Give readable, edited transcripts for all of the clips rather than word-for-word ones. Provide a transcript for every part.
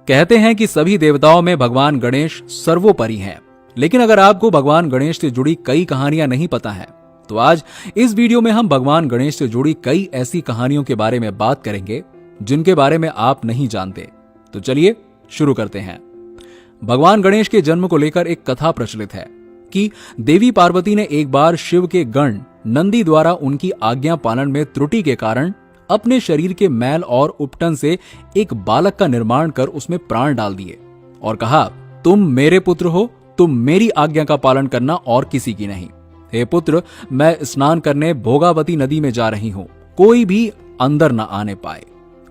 कहते हैं कि सभी देवताओं में भगवान गणेश सर्वोपरि हैं, लेकिन अगर आपको भगवान गणेश से जुड़ी कई कहानियां नहीं पता है तो आज इस वीडियो में हम भगवान गणेश से जुड़ी कई ऐसी कहानियों के बारे में बात करेंगे जिनके बारे में आप नहीं जानते। तो चलिए शुरू करते हैं। भगवान गणेश के जन्म को लेकर एक कथा प्रचलित है कि देवी पार्वती ने एक बार शिव के गण नंदी द्वारा उनकी आज्ञा पालन में त्रुटि के कारण अपने शरीर के मैल और उपटन से एक बालक का निर्माण कर उसमें प्राण डाल दिए और कहा, तुम मेरे पुत्र हो, तुम मेरी आज्ञा का पालन करना और किसी की नहीं। हे पुत्र, मैं स्नान करने भोगावती नदी में जा रही हूं, कोई भी अंदर न आने पाए।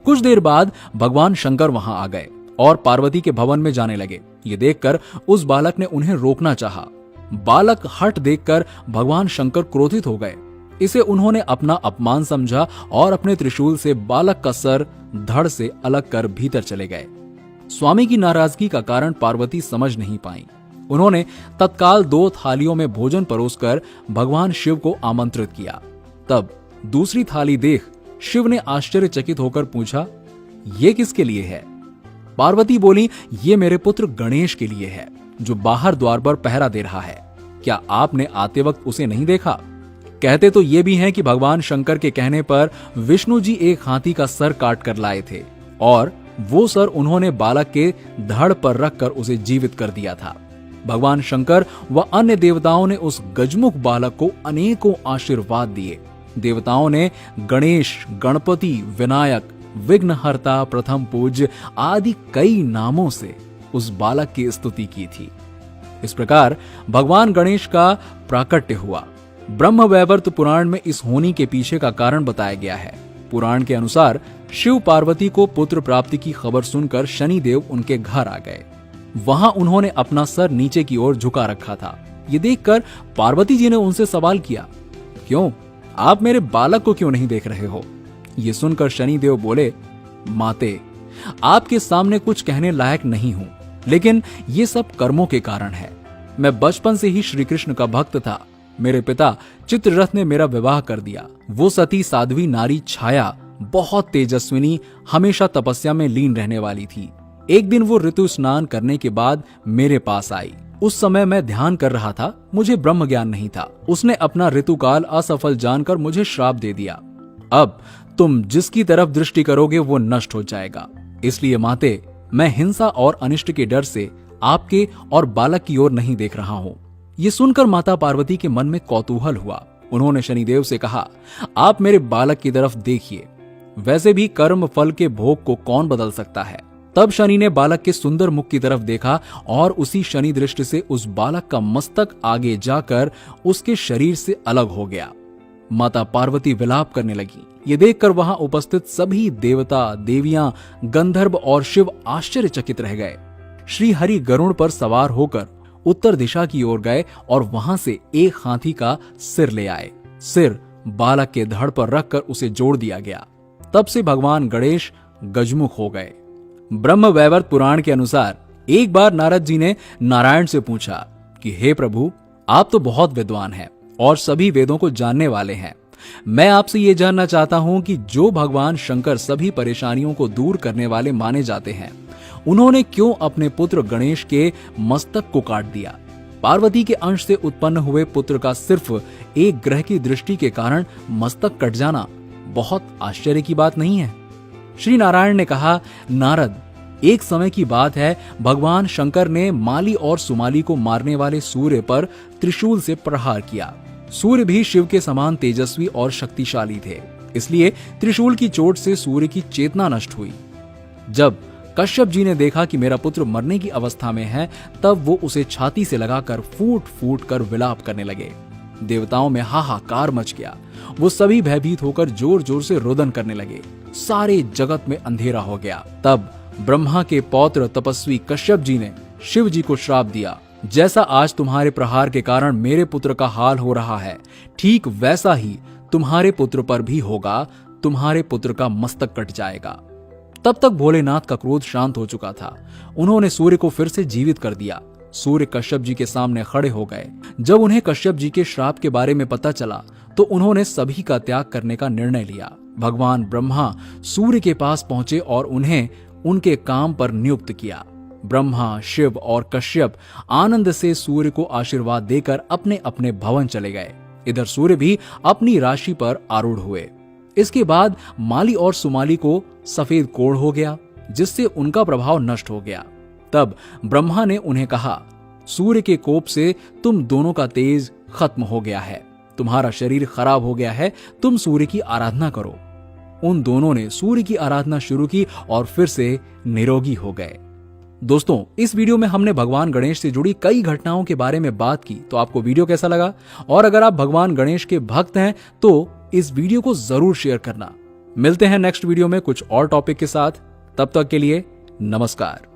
कुछ देर बाद भगवान शंकर वहां आ गए और पार्वती के भवन में जाने लगे। ये देखकर उस बालक ने उन्हें रोकना चाहा। बालक हठ देखकर भगवान शंकर क्रोधित हो गए। इसे उन्होंने अपना अपमान समझा और अपने त्रिशूल से बालक का सर धड़ से अलग कर भीतर चले गए। स्वामी की नाराजगी का कारण पार्वती समझ नहीं पाई। उन्होंने तत्काल 2 थालियों में भोजन परोसकर भगवान शिव को आमंत्रित किया। तब दूसरी थाली देख शिव ने आश्चर्यचकित होकर पूछा, ये किसके लिए है? पार्वती बोली, ये मेरे पुत्र गणेश के लिए है, जो बाहर द्वार पर पहरा दे रहा है। क्या आपने आते वक्त उसे नहीं देखा? कहते तो ये भी हैं कि भगवान शंकर के कहने पर विष्णु जी एक हाथी का सर काट कर लाए थे और वो सर उन्होंने बालक के धड़ पर रखकर उसे जीवित कर दिया था। भगवान शंकर व अन्य देवताओं ने उस गजमुख बालक को अनेकों आशीर्वाद दिए। देवताओं ने गणेश, गणपति, विनायक, विघ्नहर्ता, प्रथम पूज्य आदि कई नामों से उस बालक की स्तुति की थी। इस प्रकार भगवान गणेश का प्राकट्य हुआ। ब्रह्म वैवर्त पुराण में इस होनी के पीछे का कारण बताया गया है। पुराण के अनुसार शिव पार्वती को पुत्र प्राप्ति की खबर सुनकर शनिदेव उनके घर आ गए। वहां उन्होंने अपना सर नीचे की ओर झुका रखा था। ये देखकर पार्वती जी ने उनसे सवाल किया, क्यों, आप मेरे बालक को क्यों नहीं देख रहे हो? ये सुनकर शनिदेव बोले, माते, आपके सामने कुछ कहने लायक नहीं हूं, लेकिन ये सब कर्मों के कारण है। मैं बचपन से ही श्री कृष्ण का भक्त था। मेरे पिता चित्ररथ ने मेरा विवाह कर दिया। वो सती साध्वी नारी छाया बहुत तेजस्विनी, हमेशा तपस्या में लीन रहने वाली थी। एक दिन वो ऋतु स्नान करने के बाद मेरे पास आई। उस समय मैं ध्यान कर रहा था, मुझे ब्रह्म ज्ञान नहीं था। उसने अपना ऋतुकाल असफल जानकर मुझे श्राप दे दिया। अब तुम जिसकी तरफ दृष्टि करोगे वो नष्ट हो जाएगा। इसलिए माते, मैं हिंसा और अनिष्ट के डर से आपके और बालक की ओर नहीं देख रहा हूँ। ये सुनकर माता पार्वती के मन में कौतूहल हुआ। उन्होंने शनिदेव से कहा, आप मेरे बालक की तरफ देखिए, वैसे भी कर्म फल के भोग को कौन बदल सकता है। तब शनि ने बालक के सुंदर मुख की तरफ देखा और उसी शनि दृष्टि से उस बालक का मस्तक आगे जाकर उसके शरीर से अलग हो गया। माता पार्वती विलाप करने लगी। ये देखकर वहां उपस्थित सभी देवता, देवियां, गंधर्व और शिव आश्चर्यचकित रह गए। श्री हरि गरुड़ पर सवार होकर उत्तर दिशा की ओर गए और वहां से एक हाथी का सिर ले आए। सिर बालक के धड़ पर रखकर उसे जोड़ दिया गया। तब से भगवान गणेश गजमुख हो गए। ब्रह्म वैवर्त पुराण के अनुसार एक बार नारद जी ने नारायण से पूछा कि हे प्रभु, आप तो बहुत विद्वान हैं और सभी वेदों को जानने वाले हैं। मैं आपसे ये जानना चाहता हूं कि जो भगवान शंकर सभी परेशानियों को दूर करने वाले माने जाते हैं, उन्होंने क्यों अपने पुत्र गणेश के मस्तक को काट दिया? पार्वती के अंश से उत्पन्न हुए पुत्र का सिर्फ एक ग्रह की दृष्टि के कारण मस्तक कट जाना बहुत आश्चर्य की बात नहीं है। श्री नारायण ने कहा, नारद, एक समय की बात है, भगवान शंकर ने माली और सुमाली को मारने वाले सूर्य पर त्रिशूल से प्रहार किया। सूर्य भी शिव के समान तेजस्वी और शक्तिशाली थे, इसलिए त्रिशूल की चोट से सूर्य की चेतना नष्ट हुई। जब कश्यप जी ने देखा कि मेरा पुत्र मरने की अवस्था में है, तब वो उसे छाती से लगाकर फूट फूट कर विलाप करने लगे। देवताओं में हाहाकार मच गया। वो सभी भयभीत होकर जोर जोर से रोदन करने लगे। सारे जगत में अंधेरा हो गया। तब ब्रह्मा के पौत्र तपस्वी कश्यप जी ने शिव जी को श्राप दिया, जैसा आज तुम्हारे प्रहार के कारण मेरे पुत्र का हाल हो रहा है, ठीक वैसा ही तुम्हारे पुत्र पर भी होगा। तुम्हारे पुत्र का मस्तक कट जाएगा। तब तक भोलेनाथ का क्रोध शांत हो चुका था। उन्होंने सूर्य को फिर से जीवित कर दिया। सूर्य कश्यप जी के सामने खड़े हो गए। जब उन्हें कश्यप जी के श्राप के बारे में पता चला तो उन्होंने सभी का त्याग करने का निर्णय लिया। भगवान ब्रह्मा सूर्य के पास पहुंचे और उन्हें उनके काम पर नियुक्त किया। ब्रह्मा, शिव और कश्यप आनंद से सूर्य को आशीर्वाद देकर अपने अपने भवन चले गए। इधर सूर्य भी अपनी राशि पर आरूढ़ हुए। इसके बाद माली और सुमाली को सफेद कोढ़ हो गया, जिससे उनका प्रभाव नष्ट हो गया। तब ब्रह्मा ने उन्हें कहा, सूर्य के कोप से तुम दोनों का तेज खत्म हो गया है, तुम्हारा शरीर खराब हो गया है, तुम सूर्य की आराधना करो। उन दोनों ने सूर्य की आराधना शुरू की और फिर से निरोगी हो गए। दोस्तों, इस वीडियो में हमने भगवान गणेश से जुड़ी कई घटनाओं के बारे में बात की। तो आपको वीडियो कैसा लगा? और अगर आप भगवान गणेश के भक्त हैं तो इस वीडियो को जरूर शेयर करना। मिलते हैं नेक्स्ट वीडियो में कुछ और टॉपिक के साथ। तब तक के लिए नमस्कार।